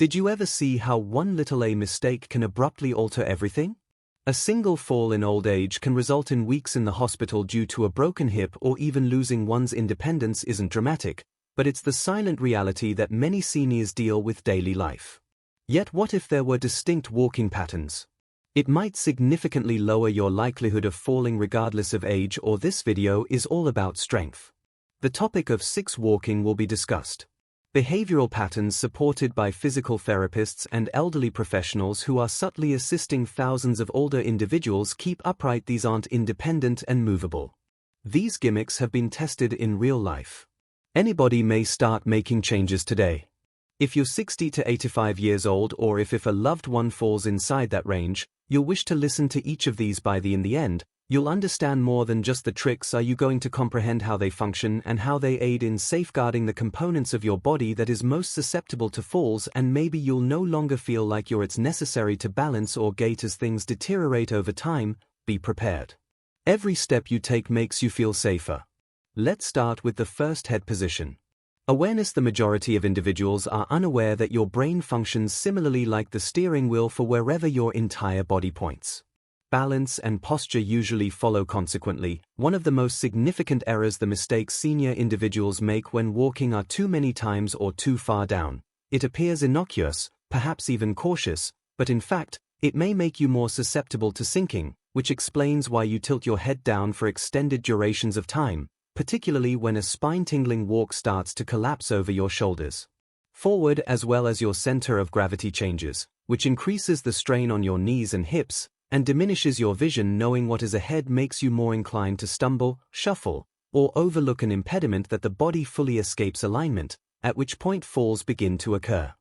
Did you ever see how one little mistake can abruptly alter everything? A single fall in old age can result in weeks in the hospital due to a broken hip, or even losing one's independence isn't dramatic, but it's the silent reality that many seniors deal with daily life. Yet what if there were distinct walking patterns? It might significantly lower your likelihood of falling regardless of age. Or this video is all about strength. The topic of 6 walking will be discussed. Behavioral patterns supported by physical therapists and elderly professionals who are subtly assisting thousands of older individuals keep upright. These aren't independent and movable. These gimmicks have been tested in real life. Anybody may start making changes today. If you're 60 to 85 years old, or if a loved one falls inside that range, you'll wish to listen to each of these. In the end, you'll understand more than just the tricks. Are you going to comprehend how they function and how they aid in safeguarding the components of your body that is most susceptible to falls? And maybe you'll no longer feel like it's necessary to balance or gait as things deteriorate over time. Be prepared. Every step you take makes you feel safer. Let's start with the first, head position. Awareness. The majority of individuals are unaware that your brain functions similarly like the steering wheel for wherever your entire body points. Balance and posture usually follow consequently. One of the most significant errors, the mistakes senior individuals make when walking, are too many times or too far down. It appears innocuous, perhaps even cautious, but in fact, it may make you more susceptible to sinking, which explains why you tilt your head down for extended durations of time, particularly when a spine-tingling walk starts to collapse over your shoulders. Forward, as well as your center of gravity changes, which increases the strain on your knees and hips, and diminishes your vision. Knowing what is ahead makes you more inclined to stumble, shuffle, or overlook an impediment that the body fully escapes alignment, at which point falls begin to occur.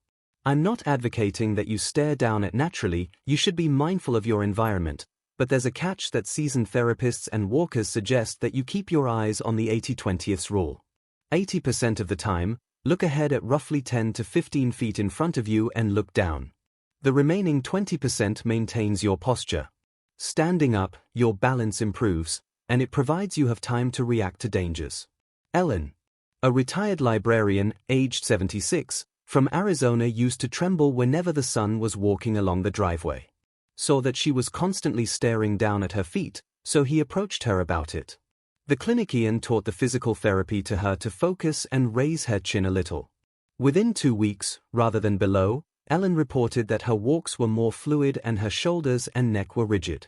I'm not advocating that you stare down it naturally. You should be mindful of your environment, but there's a catch that seasoned therapists and walkers suggest that you keep your eyes on the 80-20 rule. 80% of the time, look ahead at roughly 10 to 15 feet in front of you and look down. The remaining 20% maintains your posture. Standing up, your balance improves, and it provides you have time to react to dangers. Ellen, a retired librarian, aged 76, from Arizona, used to tremble whenever the son was walking along the driveway. Saw that she was constantly staring down at her feet, so he approached her about it. The clinician taught the physical therapy to her to focus and raise her chin a little. Within 2 weeks, rather than below, Ellen reported that her walks were more fluid and her shoulders and neck were rigid.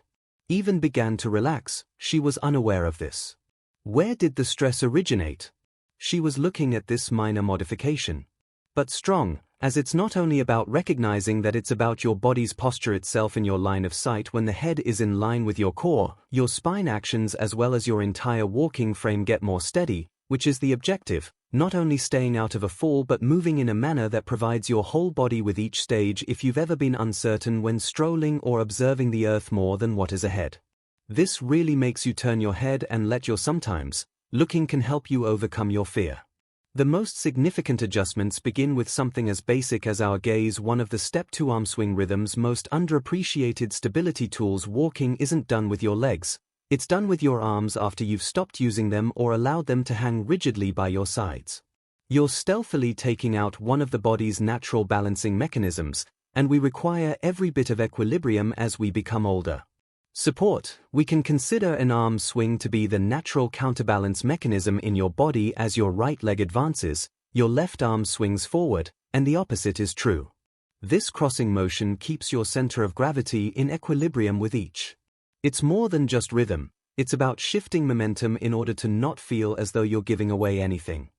Even began to relax. She was unaware of this. Where did the stress originate? She was looking at this minor modification. But strong, as it's not only about recognizing that, it's about your body's posture itself in your line of sight. When the head is in line with your core, your spine actions as well as your entire walking frame get more steady, which is the objective, not only staying out of a fall but moving in a manner that provides your whole body with each stage. If you've ever been uncertain when strolling or observing the earth more than what is ahead, this really makes you turn your head and let your sometimes looking can help you overcome your fear. The most significant adjustments begin with something as basic as our gaze. One of the step 2 arm swing rhythm's most underappreciated stability tools. Walking isn't done with your legs, it's done with your arms after you've stopped using them or allowed them to hang rigidly by your sides. You're stealthily taking out one of the body's natural balancing mechanisms, and we require every bit of equilibrium as we become older. Support. We can consider an arm swing to be the natural counterbalance mechanism in your body. As your right leg advances, your left arm swings forward, and the opposite is true. This crossing motion keeps your center of gravity in equilibrium with each. It's more than just rhythm, it's about shifting momentum in order to not feel as though you're giving away anything.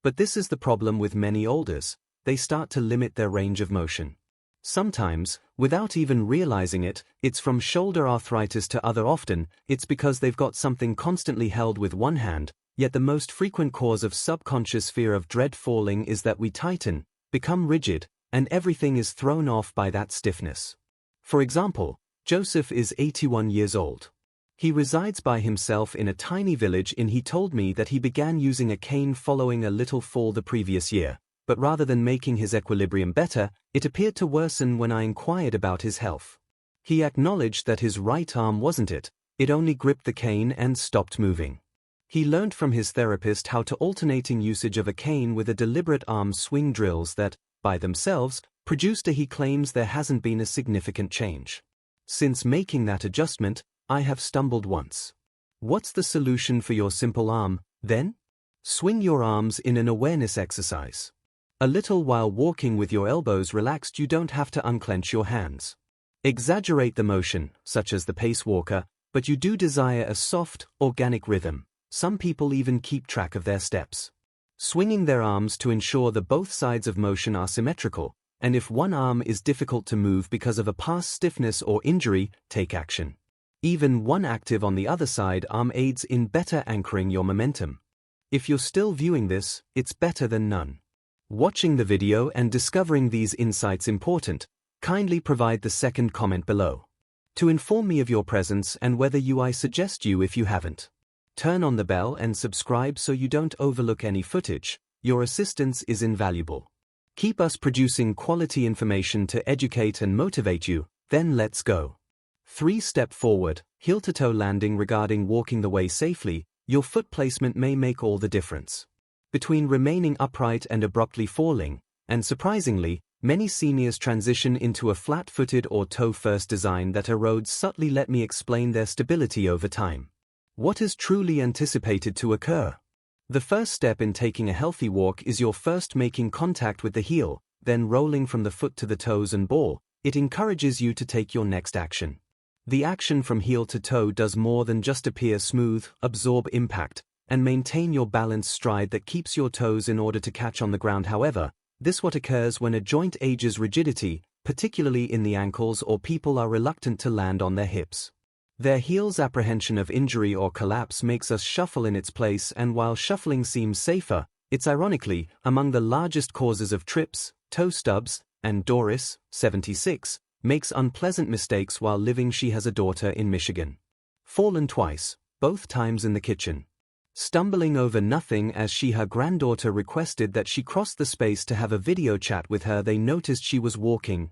But this is the problem with many olders. They start to limit their range of motion. Sometimes, without even realizing it, it's from shoulder arthritis to other. Often, it's because they've got something constantly held with one hand. Yet the most frequent cause of subconscious fear of dread falling is that we tighten, become rigid, and everything is thrown off by that stiffness. For example, Joseph is 81 years old. He resides by himself in a tiny village. He told me that he began using a cane following a little fall the previous year. But rather than making his equilibrium better, it appeared to worsen. When I inquired about his health, he acknowledged that his right arm wasn't it only gripped the cane and stopped moving. He learned from his therapist how to alternating usage of a cane with a deliberate arm swing drills that, by themselves, produced he claims there hasn't been a significant change. Since making that adjustment, I have stumbled once. What's the solution for your simple arm, then? Swing your arms in an awareness exercise. A little while walking with your elbows relaxed, you don't have to unclench your hands. Exaggerate the motion, such as the pace walker, but you do desire a soft, organic rhythm. Some people even keep track of their steps, swinging their arms to ensure that both sides of motion are symmetrical, and if one arm is difficult to move because of a past stiffness or injury, take action. Even one active on the other side arm aids in better anchoring your momentum. If you're still viewing this, it's better than none. Watching the video and discovering these insights important, kindly provide the second comment below to inform me of your presence and whether I suggest you if you haven't. Turn on the bell and subscribe so you don't overlook any footage. Your assistance is invaluable. Keep us producing quality information to educate and motivate you, then let's go. 3-step forward, heel-to-toe landing. Regarding walking the way safely, your foot placement may make all the difference. Between remaining upright and abruptly falling, and surprisingly, many seniors transition into a flat-footed or toe-first design that erodes subtly. Let me explain their stability over time. What is truly anticipated to occur? The first step in taking a healthy walk is your first making contact with the heel, then rolling from the foot to the toes and ball. It encourages you to take your next action. The action from heel to toe does more than just appear smooth, absorb impact, and maintain your balanced stride that keeps your toes in order to catch on the ground. However, this what occurs when a joint ages rigidity, particularly in the ankles, or people are reluctant to land on their hips. Their heel's apprehension of injury or collapse makes us shuffle in its place, and while shuffling seems safer, it's ironically among the largest causes of trips, toe stubs, and Doris, 76, makes unpleasant mistakes while living. She has a daughter in Michigan. Fallen twice, both times in the kitchen. Stumbling over nothing as her granddaughter requested that she cross the space to have a video chat with her. They noticed she was walking,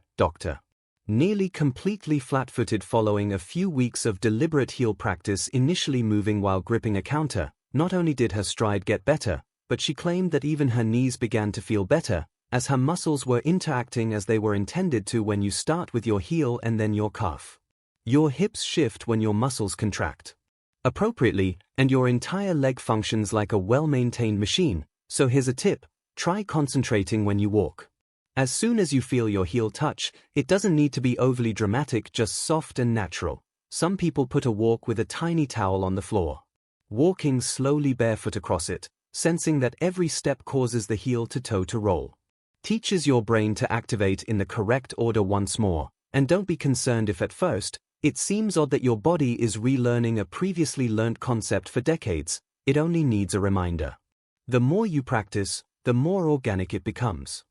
nearly completely flat-footed following a few weeks of deliberate heel practice, initially moving while gripping a counter. Not only did her stride get better, but she claimed that even her knees began to feel better, as her muscles were interacting as they were intended to. When you start with your heel and then your calf, your hips shift when your muscles contract appropriately, and your entire leg functions like a well-maintained machine. So here's a tip: try concentrating when you walk. As soon as you feel your heel touch, it doesn't need to be overly dramatic, just soft and natural. Some people put a walk with a tiny towel on the floor, walking slowly barefoot across it, sensing that every step causes the heel to toe to roll. Teaches your brain to activate in the correct order once more, and don't be concerned if at first it seems odd that your body is relearning a previously learnt concept for decades. It only needs a reminder. The more you practice, the more organic it becomes,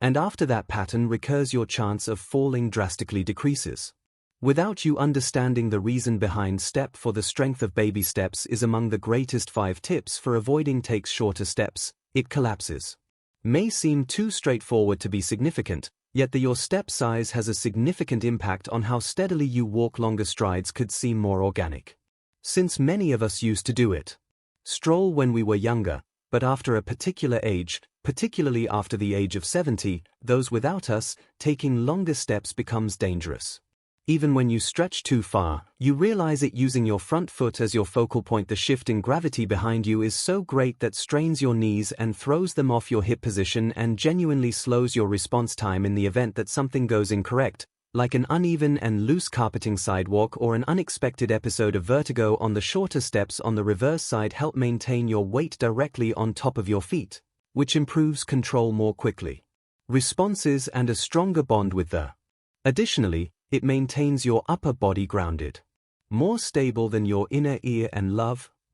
and after that pattern recurs, your chance of falling drastically decreases. Without you understanding the reason behind step for the strength of baby steps is among the greatest 5 tips for avoiding takes shorter steps. It collapses. May seem too straightforward to be significant, yet your step size has a significant impact on how steadily you walk. Longer strides could seem more organic, since many of us used to do it. Stroll when we were younger, but after a particular age, particularly after the age of 70, those without us, taking longer steps becomes dangerous. Even when you stretch too far, you realize it. Using your front foot as your focal point, the shift in gravity behind you is so great that strains your knees and throws them off your hip position and genuinely slows your response time in the event that something goes incorrect, like an uneven and loose carpeting sidewalk or an unexpected episode of vertigo. On the shorter steps on the reverse side, help maintain your weight directly on top of your feet, which improves control more quickly, responses, and a stronger bond with the. Additionally, it maintains your upper body grounded, more stable than your inner ear and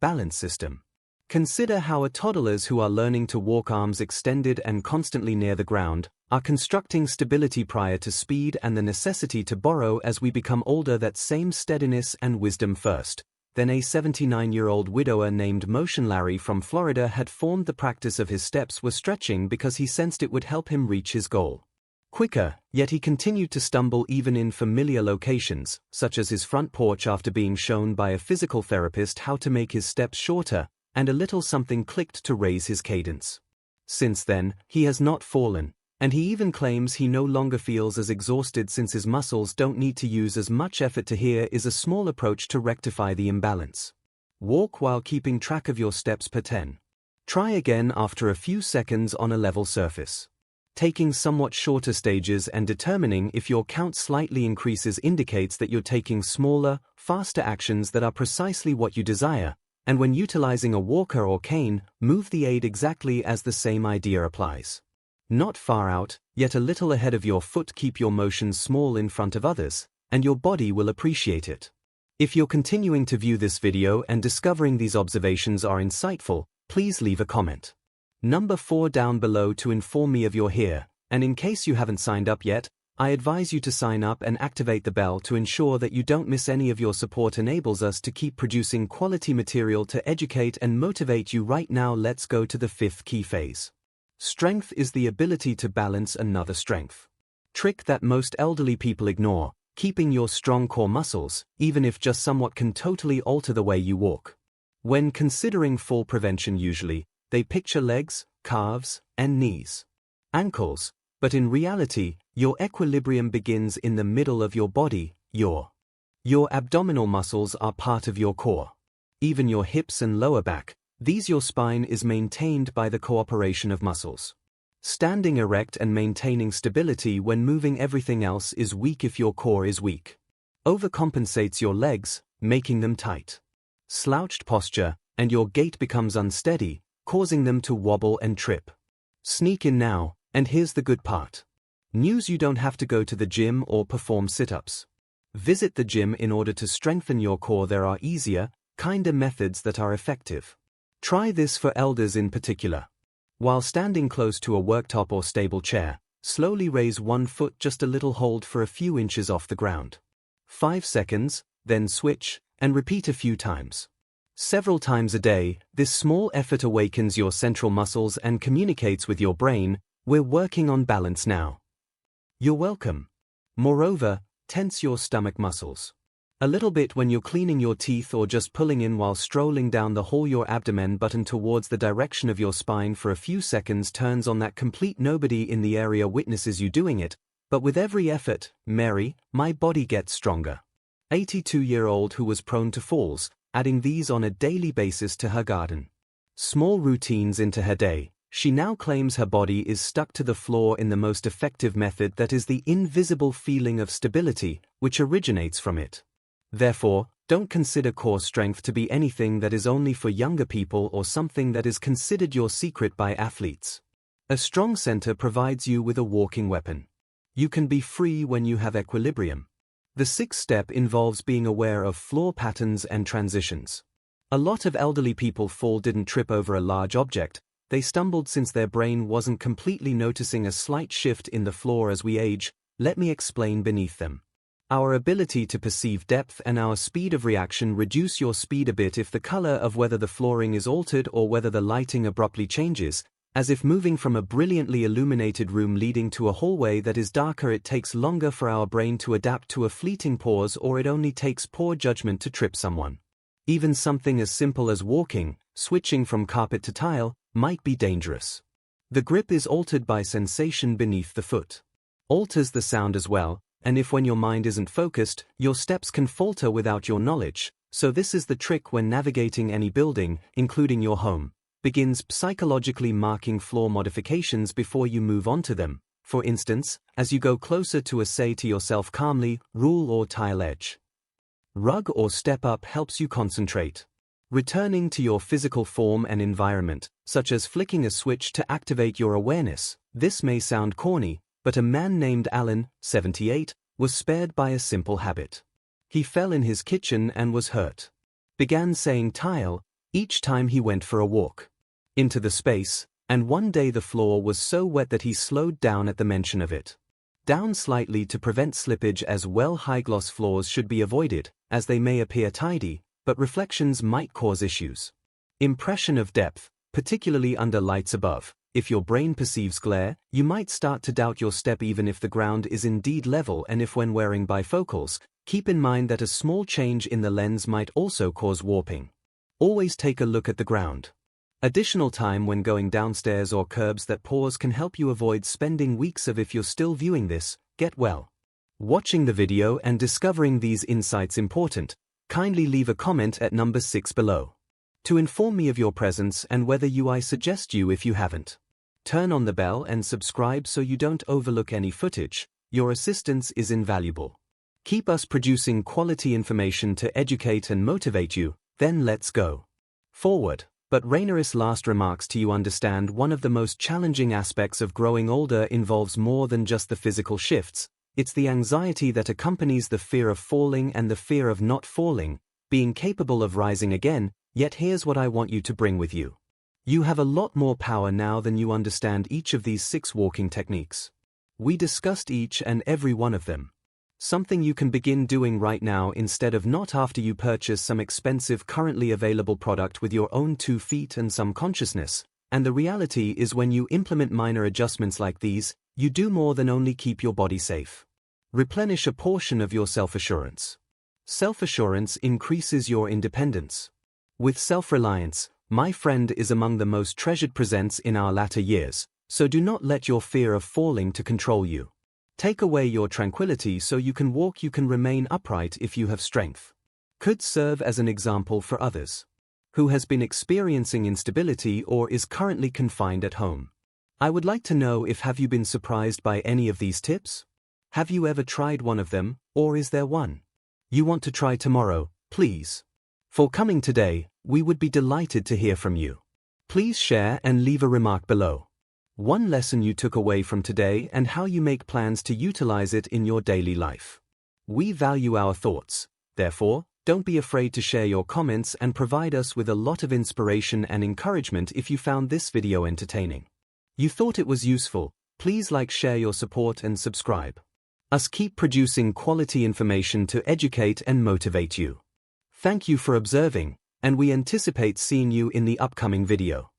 balance system. Consider how toddlers who are learning to walk arms extended and constantly near the ground are constructing stability prior to speed and the necessity to borrow as we become older that same steadiness and wisdom first. Then a 79-year-old widower named Motion Larry from Florida had formed the practice of his steps were stretching because he sensed it would help him reach his goal quicker, yet he continued to stumble even in familiar locations, such as his front porch. After being shown by a physical therapist how to make his steps shorter, and a little something clicked to raise his cadence. Since then, he has not fallen, and he even claims he no longer feels as exhausted since his muscles don't need to use as much effort. To here is a small approach to rectify the imbalance. Walk while keeping track of your steps per 10. Try again after a few seconds on a level surface. Taking somewhat shorter stages and determining if your count slightly increases indicates that you're taking smaller, faster actions that are precisely what you desire, and when utilizing a walker or cane, move the aid exactly as the same idea applies. Not far out, yet a little ahead of your foot. Keep your motions small in front of others, and your body will appreciate it. If you're continuing to view this video and discovering these observations are insightful, please leave a comment. Number 4 down below to inform me of you're here, and in case you haven't signed up yet, I advise you to sign up and activate the bell to ensure that you don't miss any of your support. Enables us to keep producing quality material to educate and motivate you. Right now let's go to the 5th key phase. Strength is the ability to balance another strength. Trick that most elderly people ignore, keeping your strong core muscles, even if just somewhat, can totally alter the way you walk. When considering fall prevention, usually, they picture legs, calves, and knees, ankles, but in reality, your equilibrium begins in the middle of your body. Your abdominal muscles are part of your core. Even your hips and lower back, your spine is maintained by the cooperation of muscles. Standing erect and maintaining stability when moving everything else is weak. If your core is weak, overcompensates your legs, making them tight. Slouched posture, and your gait becomes unsteady, causing them to wobble and trip. Sneak in now, and here's the good part. News: you don't have to go to the gym or perform sit-ups. Visit the gym in order to strengthen your core. There are easier, kinder methods that are effective. Try this for elders in particular. While standing close to a worktop or stable chair, slowly raise one foot just a little, hold for a few inches off the ground. 5 seconds, then switch, and repeat a few times. Several times a day, this small effort awakens your central muscles and communicates with your brain, we're working on balance now. You're welcome. Moreover, tense your stomach muscles. A little bit when you're cleaning your teeth or just pulling in while strolling down the hall. Your abdomen button towards the direction of your spine for a few seconds turns on that complete. Nobody in the area witnesses you doing it, but with every effort, Mary, my body gets stronger. 82-year-old who was prone to falls, adding these on a daily basis to her garden. Small routines into her day, she now claims her body is stuck to the floor in the most effective method, that is the invisible feeling of stability, which originates from it. Therefore, don't consider core strength to be anything that is only for younger people or something that is considered your secret by athletes. A strong center provides you with a walking weapon. You can be free when you have equilibrium. The 6th step involves being aware of floor patterns and transitions. A lot of elderly people fall didn't trip over a large object, they stumbled since their brain wasn't completely noticing a slight shift in the floor. As we age, let me explain beneath them. Our ability to perceive depth and our speed of reaction. Reduce your speed a bit if the color of whether the flooring is altered or whether the lighting abruptly changes, as if moving from a brilliantly illuminated room leading to a hallway that is darker. It takes longer for our brain to adapt to a fleeting pause, or it only takes poor judgment to trip someone. Even something as simple as walking, switching from carpet to tile, might be dangerous. The grip is altered by sensation beneath the foot. Alters the sound as well, and if when your mind isn't focused, your steps can falter without your knowledge. So this is the trick when navigating any building, including your home. Begins psychologically marking floor modifications before you move on to them. For instance, as you go closer to a, say to yourself calmly, rule or tile edge. Rug or step up helps you concentrate. Returning to your physical form and environment, such as flicking a switch to activate your awareness. This may sound corny, but a man named Alan, 78, was spared by a simple habit. He fell in his kitchen and was hurt. Began saying tile each time he went for a walk. Into the space, and one day the floor was so wet that he slowed down at the mention of it. Down slightly to prevent slippage as well. High-gloss floors should be avoided, as they may appear tidy, but reflections might cause issues. Impression of depth, particularly under lights above. If your brain perceives glare, you might start to doubt your step even if the ground is indeed level. And if when wearing bifocals, keep in mind that a small change in the lens might also cause warping. Always take a look at the ground. Additional time when going downstairs or curbs that pause can help you avoid spending weeks of. If you're still viewing this, get well. Watching the video and discovering these insights important, kindly leave a comment at number 6 below. To inform me of your presence and whether I suggest you if you haven't. Turn on the bell and subscribe so you don't overlook any footage. Your assistance is invaluable. Keep us producing quality information to educate and motivate you, then let's go forward. But Rainer's last remarks to you understand one of the most challenging aspects of growing older involves more than just the physical shifts. It's the anxiety that accompanies the fear of falling and the fear of not falling, being capable of rising again. Yet here's what I want you to bring with you. You have a lot more power now than you understand each of these 6 walking techniques. We discussed each and every one of them. Something you can begin doing right now instead of not after you purchase some expensive currently available product with your own 2 feet and some consciousness. And the reality is when you implement minor adjustments like these, you do more than only keep your body safe. Replenish a portion of your self-assurance. Self-assurance increases your independence. With self-reliance, my friend, is among the most treasured presents in our latter years, so do not let your fear of falling to control you. Take away your tranquility so you can walk. You can remain upright if you have strength. Could serve as an example for others. Who has been experiencing instability or is currently confined at home. I would like to know if have you been surprised by any of these tips? Have you ever tried one of them, or is there one you want to try tomorrow? Please. For coming today, we would be delighted to hear from you. Please share and leave a remark below. One lesson you took away from today and how you make plans to utilize it in your daily life. We value our thoughts, therefore, don't be afraid to share your comments and provide us with a lot of inspiration and encouragement. If you found this video entertaining, you thought it was useful, please like, share your support and subscribe. Us keep producing quality information to educate and motivate you. Thank you for observing, and we anticipate seeing you in the upcoming video.